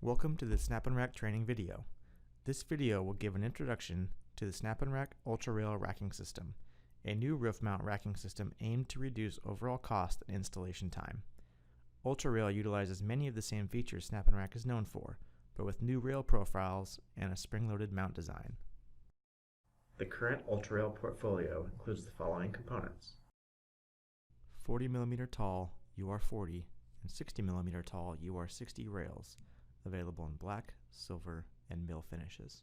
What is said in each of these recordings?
Welcome to the SnapNrack training video. This video will give an introduction to the SnapNrack Ultra Rail racking system, a new roof mount racking system aimed to reduce overall cost and installation time. Ultra Rail utilizes many of the same features SnapNrack is known for, but with new rail profiles and a spring-loaded mount design. The current Ultra Rail portfolio includes the following components: 40mm tall UR40 and 60mm tall UR60 rails, available in black, silver, and mill finishes.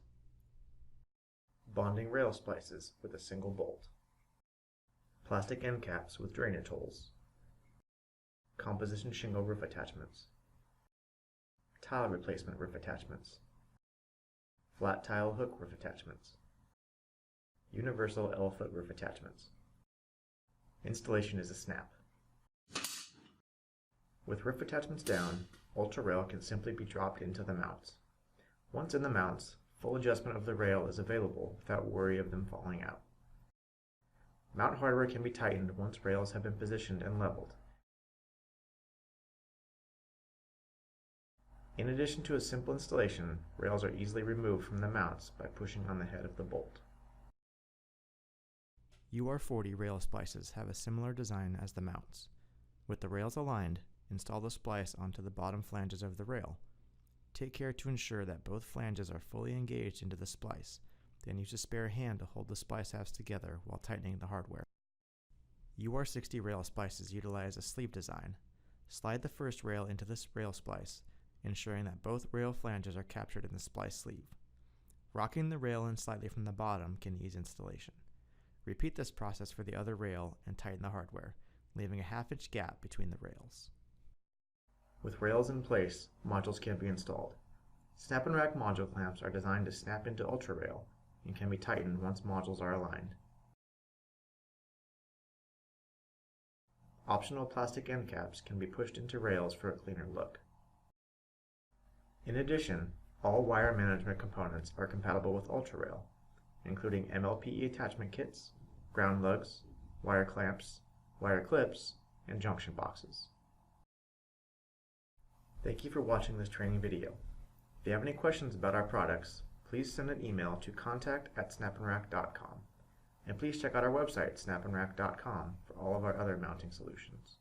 Bonding rail splices with a single bolt. Plastic end caps with drainage holes. Composition shingle roof attachments. Tile replacement roof attachments. Flat tile hook roof attachments. Universal L-foot roof attachments. Installation is a snap. With roof attachments down, Ultra Rail can simply be dropped into the mounts. Once in the mounts, full adjustment of the rail is available without worry of them falling out. Mount hardware can be tightened once rails have been positioned and leveled. In addition to a simple installation, rails are easily removed from the mounts by pushing on the head of the bolt. UR40 rail splices have a similar design as the mounts. With the rails aligned, install the splice onto the bottom flanges of the rail. Take care to ensure that both flanges are fully engaged into the splice, then use a spare hand to hold the splice halves together while tightening the hardware. UR60 rail splices utilize a sleeve design. Slide the first rail into this rail splice, ensuring that both rail flanges are captured in the splice sleeve. Rocking the rail in slightly from the bottom can ease installation. Repeat this process for the other rail and tighten the hardware, leaving a half-inch gap between the rails. With rails in place, modules can be installed. SnapNrack module clamps are designed to snap into Ultra Rail and can be tightened once modules are aligned. Optional plastic end caps can be pushed into rails for a cleaner look. In addition, all wire management components are compatible with Ultra Rail, including MLPE attachment kits, ground lugs, wire clamps, wire clips, and junction boxes. Thank you for watching this training video. If you have any questions about our products, please send an email to contact@snapnrack.com. And please check out our website, snapnrack.com, for all of our other mounting solutions.